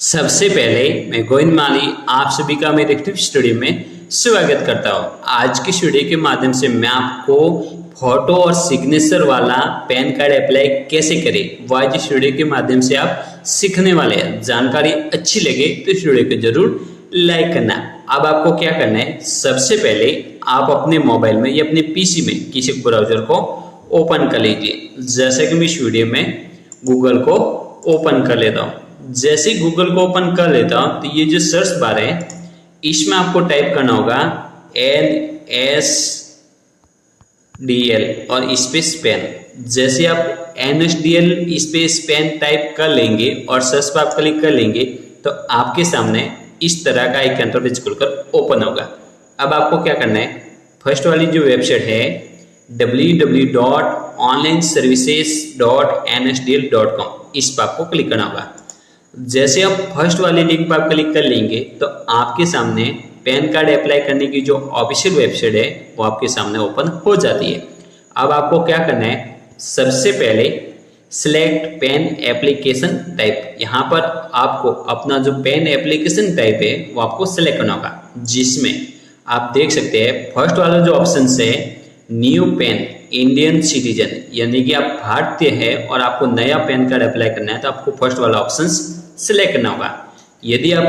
सबसे पहले मैं गोविंद माली आप सभी का मेरे एक्टिव स्टूडियो में स्वागत करता हूँ। आज की वीडियो के माध्यम से मैं आपको फोटो और सिग्नेचर वाला पैन कार्ड अप्लाई कैसे करें वो आज इस वीडियो के माध्यम से आप सीखने वाले हैं। जानकारी अच्छी लगे तो इस वीडियो को जरूर लाइक करना। अब आपको क्या करना है, सबसे पहले आप अपने मोबाइल में या अपने पीसी में किसी ब्राउजर को ओपन कर लीजिए। जैसे कि मैं इस वीडियो में गूगल को ओपन कर लेता हूँ। जैसे गूगल को ओपन कर लेता हूं तो ये जो सर्च बार है इसमें आपको टाइप करना होगा NSDL और स्पेस पेन। जैसे आप NSDL स्पेस पेन टाइप कर लेंगे और सर्च पर आप क्लिक कर लेंगे तो आपके सामने इस तरह का एक इंटरफेस खुलकर ओपन होगा। अब आपको क्या करना है, फर्स्ट वाली जो वेबसाइट है www.onlineservices.nsdl.com इस पर आपको क्लिक करना होगा। जैसे आप फर्स्ट वाले लिंक पर आप क्लिक कर लेंगे तो आपके सामने पैन कार्ड अप्लाई करने की जो ऑफिशियल वेबसाइट है वो आपके सामने ओपन हो जाती है। अब आपको क्या करना है, सबसे पहले सिलेक्ट पेन एप्लीकेशन टाइप, यहाँ पर आपको अपना जो पेन एप्लीकेशन टाइप है वो आपको सिलेक्ट करना होगा। जिसमें आप देख सकते हैं फर्स्ट वाला जो ऑप्शन है न्यू पेन इंडियन सिटीजन, यानी कि आप भारतीय है और आपको नया पैन कार्ड अप्लाई करना है तो आपको फर्स्ट वाला ऑप्शन सिलेक्ट करना होगा। यदि आप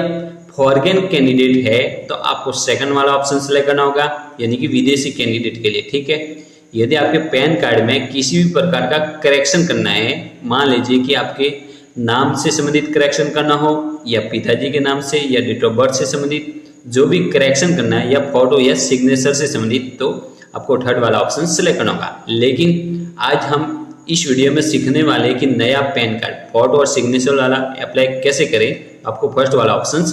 फॉरेन कैंडिडेट है तो आपको सेकंड वाला ऑप्शन सिलेक्ट करना होगा, यानी कि विदेशी कैंडिडेट के लिए, ठीक है। यदि आपके पैन कार्ड में किसी भी प्रकार का करेक्शन करना है, मान लीजिए कि आपके नाम से संबंधित करेक्शन करना हो या पिताजी के नाम से या डेट ऑफ बर्थ से संबंधित जो भी करेक्शन करना है या फोटो या सिग्नेचर से संबंधित, तो आपको थर्ड वाला ऑप्शन सिलेक्ट करना होगा। लेकिन आज हम इस वीडियो में सीखने वाले कि नया पैन कार्ड फोटो और सिग्नेचर वाला अप्लाई कैसे करें, आपको फर्स्ट वाला ऑप्शन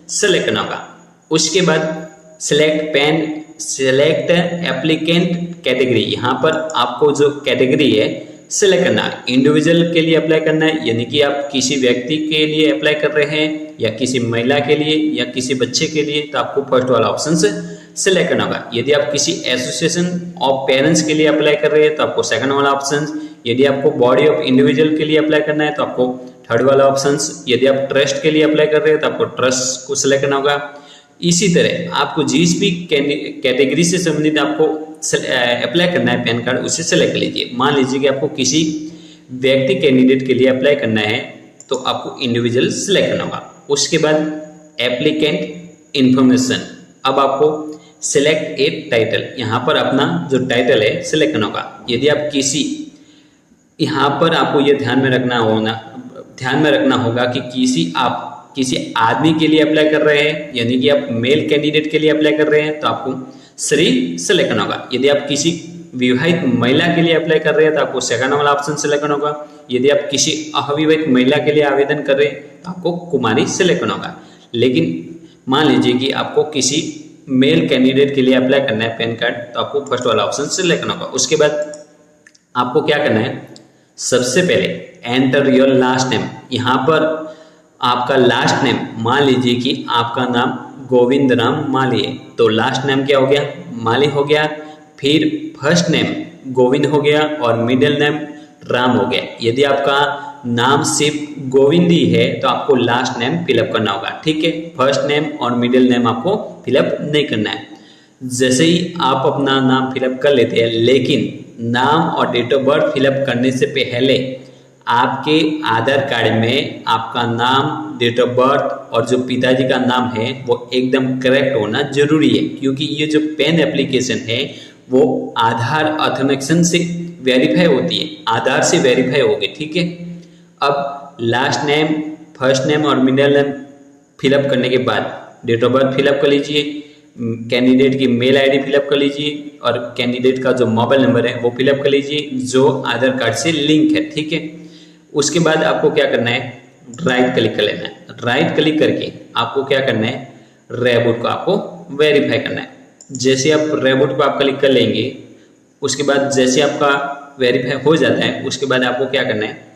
सेलेक्ट करना होगा। उसके बाद सेलेक्ट एप्लीकेंट कैटेगरी, यहाँ पर आपको जो कैटेगरी है सिलेक्ट करना है। इंडिविजुअल के लिए अप्लाई करना है, यानी कि आप किसी व्यक्ति के लिए अप्लाई कर रहे हैं या किसी महिला के लिए या किसी बच्चे के लिए, तो आपको फर्स्ट वाला ऑप्शन सिलेक्ट करना होगा। यदि आप किसी एसोसिएशन ऑफ पेरेंट्स के लिए अप्लाई कर रहे हैं तो आपको सेकंड वाला ऑप्शन। यदि आपको बॉडी ऑफ इंडिविजुअल के लिए अप्लाई करना है तो आपको थर्ड वाला ऑप्शन। यदि आप ट्रस्ट के लिए अप्लाई कर रहे हैं तो आपको ट्रस्ट को सिलेक्ट करना होगा। इसी तरह आपको जिस भी कैटेगरी से संबंधित आपको अप्लाई करना है पैन कार्ड उसे सिलेक्ट कर लीजिए। मान लीजिए कि आपको किसी व्यक्ति कैंडिडेट के लिए अप्लाई करना है तो आपको इंडिविजुअल सिलेक्ट करना होगा। उसके बाद एप्लीकेंट इंफॉर्मेशन, अब आपको सिलेक्ट ए टाइटल, यहाँ पर अपना जो टाइटल है सिलेक्ट करना होगा। यदि आप किसी, यहाँ पर आपको ये ध्यान में रखना होगा कि किसी आदमी के लिए अप्लाई कर रहे हैं, यानी कि आप मेल कैंडिडेट के लिए अप्लाई कर रहे हैं तो आपको श्री सिलेक्ट करना होगा। यदि आप किसी विवाहित महिला के लिए अप्लाई कर रहे हैं तो आपको सेकंड वाला ऑप्शन सिलेक्ट करना होगा। यदि आप किसी अविवाहित महिला के लिए आवेदन कर रहे हैं तो आपको कुमारी सिलेक्ट करना होगा। लेकिन मान लीजिए कि आपको किसी मेल कैंडिडेट के लिए अप्लाई करना है पैन कार्ड तो आपको फर्स्ट वाला ऑप्शन सिलेक्ट करना होगा। उसके बाद आपको क्या करना है, सबसे पहले एंटर योर लास्ट नेम, यहाँ पर आपका लास्ट नेम, मान लीजिए कि आपका नाम गोविंद राम माली है तो लास्ट नेम क्या हो गया, माली हो गया। फिर फर्स्ट नेम गोविंद हो गया और मिडिल नेम राम हो गया। यदि आपका नाम सिर्फ गोविंद ही है तो आपको लास्ट नेम फिलअप करना होगा, ठीक है। फर्स्ट नेम और मिडिल नेम आपको फिलअप नहीं करना है। जैसे ही आप अपना नाम फिलअप कर लेते हैं, लेकिन नाम और डेट ऑफ बर्थ फिलअप करने से पहले आपके आधार कार्ड में आपका नाम, डेट ऑफ बर्थ और जो पिताजी का नाम है वो एकदम करेक्ट होना जरूरी है, क्योंकि ये जो पेन एप्लीकेशन है वो आधार ऑथेंटिकेशन से वेरीफाई होती है, आधार से वेरीफाई होगी, ठीक है। अब लास्ट नेम, फर्स्ट नेम और मिडिल नेम फिलअप करने के बाद डेट ऑफ बर्थ फिलअप कर लीजिए, कैंडिडेट की मेल आईडी फिलअप कर लीजिए और कैंडिडेट का जो मोबाइल नंबर है वो फिलअप कर लीजिए जो आधार कार्ड से लिंक है, ठीक है। उसके बाद आपको क्या करना है, राइट क्लिक कर लेना है। राइट क्लिक करके आपको क्या करना है, रेबूट को आपको वेरीफाई करना है। जैसे आप रेबूट को आप क्लिक कर लेंगे, उसके बाद जैसे आपका वेरीफाई हो जाता है उसके बाद आपको क्या करना है,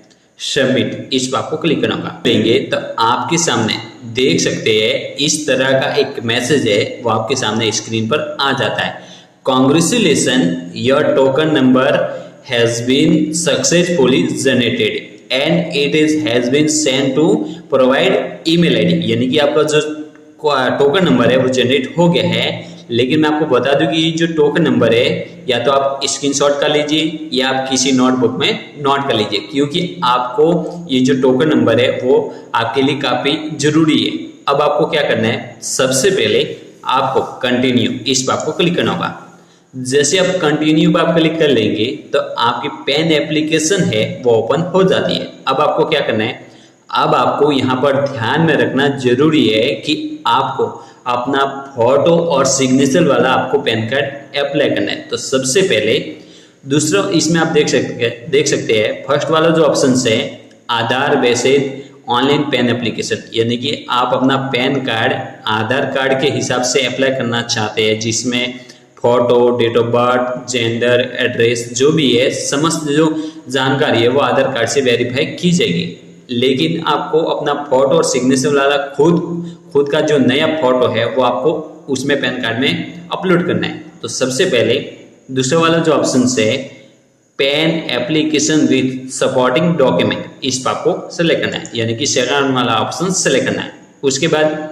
सबमिट, इस पर आपको क्लिक करना होगा। लेंगे तो आपके सामने देख सकते हैं इस तरह का एक मैसेज है वो आपके सामने स्क्रीन पर आ जाता है। Congratulation, your token number has been successfully generated and it is has been send to provide email ID, यानी कि आपका जो टोकन नंबर है वो जनरेट हो गया है। लेकिन मैं आपको बता दूं कि जो टोकन नंबर है या तो आप स्क्रीनशॉट कर लीजिए या आप किसी नोटबुक में नोट कर लीजिए, क्योंकि आपको ये जो टोकन नंबर है वो आपके लिए काफी जरूरी है। अब आपको क्या करना है, सबसे पहले आपको कंटिन्यू इस पर आपको क्लिक करना होगा। जैसे आप कंटिन्यू पर आप क्लिक कर लेंगे तो आपकी पेन एप्लीकेशन है वो ओपन हो जाती है। अब आपको क्या करना है, अब आपको यहाँ पर ध्यान में रखना जरूरी है कि आपको अपना फोटो और सिग्नेचर वाला आपको पैन कार्ड अप्लाई करना है। तो सबसे पहले दूसरा इसमें आप देख सकते हैं फर्स्ट वाला जो ऑप्शन है आधार बेस्ड ऑनलाइन पेन एप्लीकेशन, यानी कि आप अपना पैन कार्ड आधार कार्ड के हिसाब से अप्लाई करना चाहते हैं, जिसमें photo, date of birth, gender, address जो भी है समस्त जो जानकारी है वो आधार कार्ड से वेरीफाई की जाएगी। लेकिन आपको अपना फोटो और सिग्नेचर वाला खुद का जो नया फोटो है वो आपको उसमें पैन कार्ड में अपलोड करना है। तो सबसे पहले दूसरा वाला जो ऑप्शन है PAN application with supporting document, इस पर आपको सेलेक्ट करना है, यानी कि सेकंड वाला ऑप्शन सेलेक्ट करना है। उसके बाद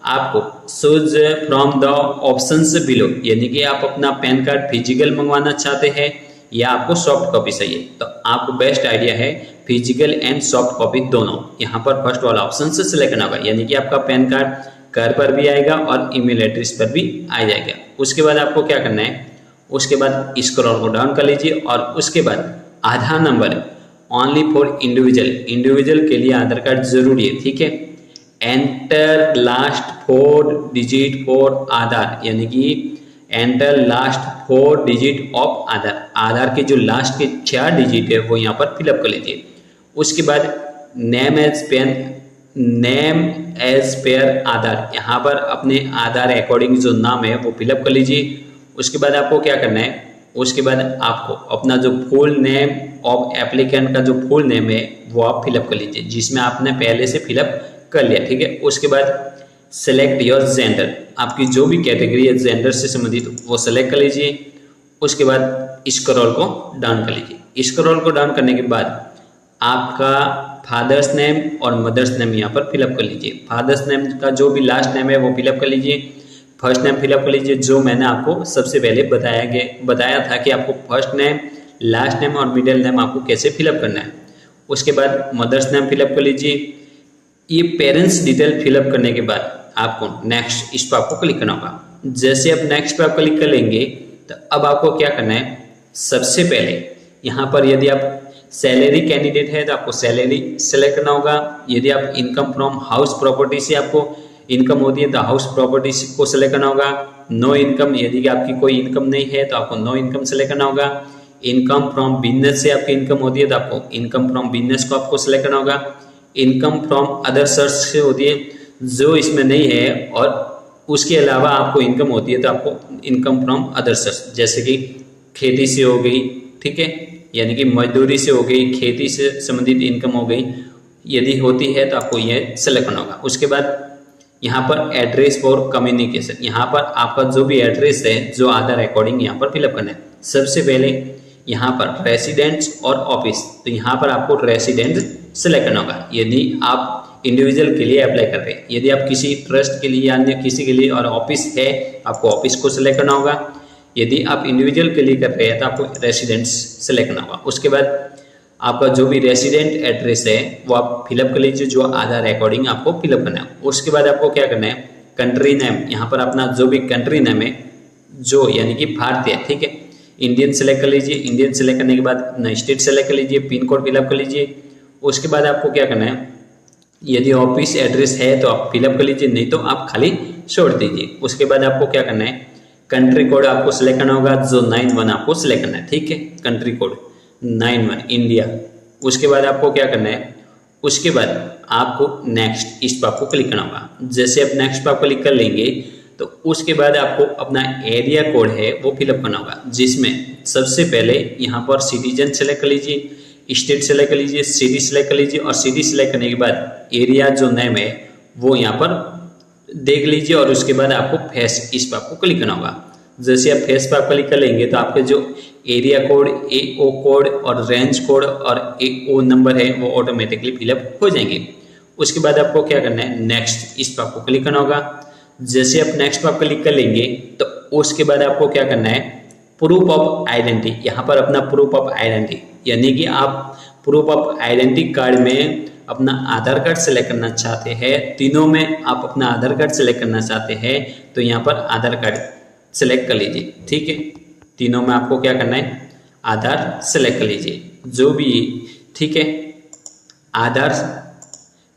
आपको choose from the options below, यानी कि आप अपना पैन कार्ड फिजिकल मंगवाना चाहते हैं या आपको सॉफ्ट कॉपी चाहिए, तो आपको बेस्ट आइडिया है फिजिकल एंड सॉफ्ट कॉपी दोनों। यहाँ पर फर्स्ट वाला ऑप्शन से सिलेक्ट करना होगा, यानी कि आपका पैन कार्ड घर पर भी आएगा और ईमेल एड्रेस पर भी आ जाएगा। उसके बाद आपको क्या करना है, उसके बाद स्क्रॉल को डाउन कर लीजिए और उसके बाद आधार नंबर ओनली फॉर इंडिविजुअल के लिए आधार कार्ड जरूरी है, ठीक है। एंटर लास्ट 4 डिजिट फॉर आधार, यानी कि एंटर लास्ट 4 डिजिट ऑफ आधार के जो लास्ट के 4 डिजिट है वो यहाँ पर फिलअप कर लीजिए। उसके बाद नेम एज पेयर आधार, यहाँ पर अपने आधार अकॉर्डिंग जो नाम है वो फिलअप कर लीजिए। उसके बाद आपको क्या करना है, उसके बाद आपको अपना जो फुल नेम ऑफ एप्लीकेंट का जो फुल नेम है वो आप फिलअप कर लीजिए, जिसमें आपने पहले से फिलअप कर लिया, ठीक है। उसके बाद सेलेक्ट योर जेंडर, आपकी जो भी कैटेगरी है जेंडर से संबंधित वो सेलेक्ट कर लीजिए। उसके बाद स्क्रॉल को डाउन कर लीजिए। स्क्रॉल को डाउन करने के बाद आपका फादर्स नेम और मदर्स नेम यहाँ पर फिलअप कर लीजिए। फादर्स नेम का जो भी लास्ट नेम है वो फिलअप कर लीजिए, फर्स्ट नेम फिलअप कर लीजिए, जो मैंने आपको सबसे पहले बताया था कि आपको फर्स्ट नेम, लास्ट नेम और मिडिल नेम आपको कैसे फिलअप करना है। उसके बाद मदर्स नेम फिलअप कर लीजिए। ये पेरेंट्स डिटेल फिलअप करने के बाद आपको नेक्स्ट इस पर आपको क्लिक करना होगा। जैसे आप नेक्स्ट पर आप क्लिक कर लेंगे तो अब आपको क्या करना है, सबसे पहले यहाँ पर यदि आप सैलरी कैंडिडेट है तो आपको सैलरी सेलेक्ट करना होगा। यदि आप इनकम फ्रॉम हाउस प्रॉपर्टी से आपको इनकम होती है तो हाउस प्रॉपर्टी को सेलेक्ट करना होगा। नो इनकम, यदि आपकी कोई इनकम नहीं है तो आपको नो इनकम सेलेक्ट करना होगा। इनकम फ्रॉम बिजनेस से आपकी इनकम होती है तो आपको इनकम फ्रॉम बिजनेस को आपको सेलेक्ट करना होगा। इनकम फ्रॉम अदर सोर्स से होती है, जो इसमें नहीं है और उसके अलावा आपको इनकम होती है तो आपको इनकम फ्रॉम अदर सोर्स, जैसे कि खेती से हो गई, ठीक है, यानी कि मजदूरी से हो गई, खेती से संबंधित इनकम हो गई, यदि होती है तो आपको ये सेलेक्ट करना होगा। उसके बाद यहाँ पर एड्रेस फॉर कम्युनिकेशन, यहाँ पर आपका जो भी एड्रेस है जो आधार अकॉर्डिंग यहाँ पर फिलअप करना है। सबसे पहले यहाँ पर रेसिडेंट्स और ऑफिस, तो यहाँ पर आपको रेसिडेंट सेलेक्ट करना होगा यदि आप इंडिविजुअल के लिए अप्लाई कर रहे हैं। यदि आप किसी ट्रस्ट के लिए या अन्य किसी के लिए और ऑफिस है आपको ऑफिस को सिलेक्ट करना होगा। यदि आप इंडिविजुअल के लिए कर रहे हैं तो आपको रेसिडेंट्स सेलेक्ट करना होगा। उसके बाद आपका जो भी रेसिडेंट एड्रेस है वो आप फिलअप कर लीजिए, जो आधार अकॉर्डिंग आपको फिलअप करना है। उसके बाद आपको क्या करना है, कंट्री नेम, यहाँ पर अपना जो भी कंट्री नेम है जो यानी कि भारतीय, ठीक है, इंडियन सेलेक्ट कर लीजिए। इंडियन सेलेक्ट करने के बाद अपना स्टेट सेलेक्ट कर लीजिए, पिन कोड फिलअप कर लीजिए। उसके बाद आपको क्या करना है, यदि ऑफिस एड्रेस है तो आप फिलअप कर लीजिए, नहीं तो आप खाली छोड़ दीजिए। उसके बाद आपको क्या करना है, कंट्री कोड आपको सिलेक्ट करना होगा, जो 91 आपको सिलेक्ट करना है, ठीक है, कंट्री कोड 91 इंडिया। उसके बाद आपको क्या करना है, उसके बाद आपको नेक्स्ट इस पर आपको क्लिक करना होगा। जैसे आप नेक्स्ट पर क्लिक कर लेंगे तो उसके बाद आपको अपना एरिया कोड है वो फिलअप करना होगा, जिसमें सबसे पहले यहाँ पर सिटीजन सेलेक्ट कर लीजिए, स्टेट सेलेक्ट कर लीजिए, सिटी सेलेक्ट कर लीजिए और सिटी सेलेक्ट करने के बाद एरिया जो नेम है वो यहाँ पर देख लीजिए और उसके बाद आपको फेस इस पर आपको क्लिक करना होगा। जैसे आप फेस पर क्लिक कर लेंगे तो आपके जो एरिया कोड, AO कोड और रेंज कोड और AO नंबर है वो ऑटोमेटिकली फिलअप हो जाएंगे। उसके बाद आपको क्या करना है, नेक्स्ट इस पर आपको क्लिक करना होगा। जैसे आप नेक्स्ट पर क्लिक कर लेंगे तो उसके बाद आपको क्या करना है, प्रूफ ऑफ आइडेंटिटी, यहाँ पर अपना प्रूफ ऑफ आइडेंटिटी यानी कि आप प्रूफ ऑफ आइडेंटिटी कार्ड में अपना आधार कार्ड सेलेक्ट करना चाहते हैं, तीनों में आप अपना आधार कार्ड सेलेक्ट करना चाहते हैं तो यहाँ पर आधार कार्ड सेलेक्ट कर लीजिए। ठीक है, तीनों में आपको क्या करना है, आधार सेलेक्ट कर लीजिए जो भी। ठीक है, आधार,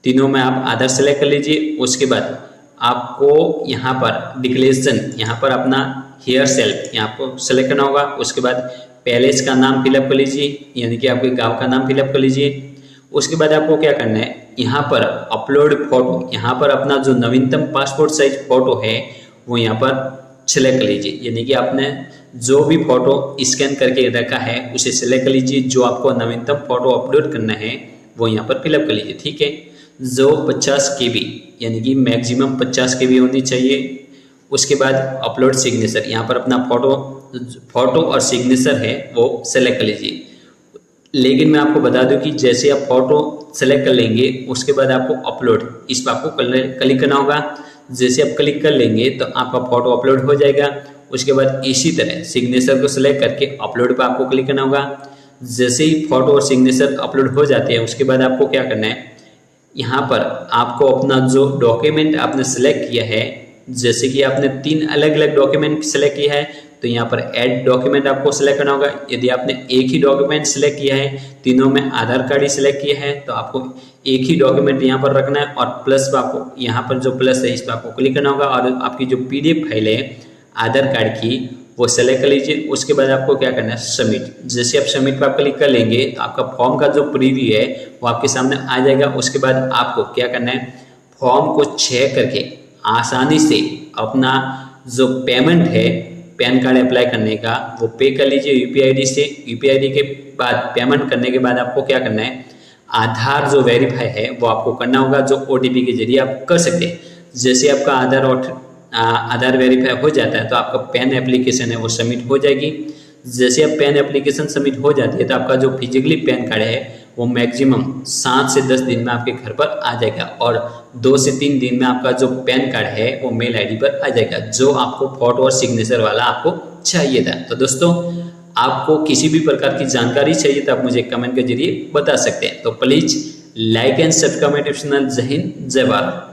तीनों में आप आधार सेलेक्ट कर लीजिए। उसके बाद आपको यहाँ पर डिक्लेरेशन, यहाँ पर अपना हेयर सेल्फ यहाँ पर सेलेक्ट करना होगा। उसके बाद पैलेस का नाम फिलअप कर लीजिए यानी कि आपके गांव का नाम फिलअप कर लीजिए। उसके बाद आपको क्या करना है, यहाँ पर अपलोड फोटो, यहाँ पर अपना जो नवीनतम पासपोर्ट साइज फोटो है वो यहाँ पर सिलेक्ट कर लीजिए यानी कि आपने जो भी फोटो स्कैन करके रखा है उसे सिलेक्ट कर लीजिए। जो आपको नवीनतम फोटो अपलोड करना है वो यहाँ पर फिलअप कर लीजिए। ठीक है, जो 50 KB यानी कि मैक्सिमम 50 KB होनी चाहिए। उसके बाद अपलोड सिग्नेचर, यहाँ पर अपना फोटो और सिग्नेचर है वो सेलेक्ट कर लीजिए। लेकिन मैं आपको बता दूं कि जैसे आप फोटो सेलेक्ट कर लेंगे उसके बाद आपको अपलोड, इस पर आपको क्लिक करना होगा। जैसे आप क्लिक कर लेंगे तो आपका फोटो अपलोड हो जाएगा। उसके बाद इसी तरह सिग्नेचर को सिलेक्ट करके अपलोड पर आपको क्लिक करना होगा। जैसे ही फोटो और सिग्नेचर अपलोड हो जाते हैं उसके बाद आपको क्या करना है, यहाँ पर आपको अपना जो डॉक्यूमेंट आपने सेलेक्ट किया है, जैसे कि आपने 3 अलग अलग डॉक्यूमेंट सेलेक्ट किया है तो यहाँ पर ऐड डॉक्यूमेंट आपको सेलेक्ट करना होगा। यदि आपने एक ही डॉक्यूमेंट सेलेक्ट किया है, तीनों में आधार कार्ड ही सेलेक्ट किया है तो आपको एक ही डॉक्यूमेंट यहाँ पर रखना है और प्लस पर आपको यहाँ पर जो प्लस है इस पर आपको क्लिक करना होगा और आपकी जो PDF फाइल है आधार कार्ड की वो सेलेक्ट कर लीजिए। उसके बाद आपको क्या करना है, सबमिट। जैसे आप सबमिट पर क्लिक कर लेंगे तो आपका फॉर्म का जो प्रीव्यू है वो आपके सामने आ जाएगा। उसके बाद आपको क्या करना है, फॉर्म को चेक करके आसानी से अपना जो पेमेंट है पैन कार्ड अप्लाई करने का वो पे कर लीजिए UPI ID से। UPI ID के बाद पेमेंट करने के बाद आपको क्या करना है, आधार जो वेरीफाई है वो आपको करना होगा जो OTP के जरिए आप कर सकते हैं। जैसे आपका आधार वेरीफाई हो जाता है तो आपका पैन एप्लीकेशन है वो सबमिट हो जाएगी। जैसे आप पैन एप्लीकेशन सबमिट हो जाती है तो आपका जो फिजिकली पैन कार्ड है वो मैक्सिमम 7 से 10 दिन में आपके घर पर आ जाएगा और 2 से 3 दिन में आपका जो पैन कार्ड है वो मेल ID पर आ जाएगा जो आपको फोटो और सिग्नेचर वाला आपको चाहिए था। तो दोस्तों, आपको किसी भी प्रकार की जानकारी चाहिए तो आप मुझे कमेंट के जरिए बता सकते हैं। तो please like and subscribe my YouTube channel. जय हिंद, जय भारत।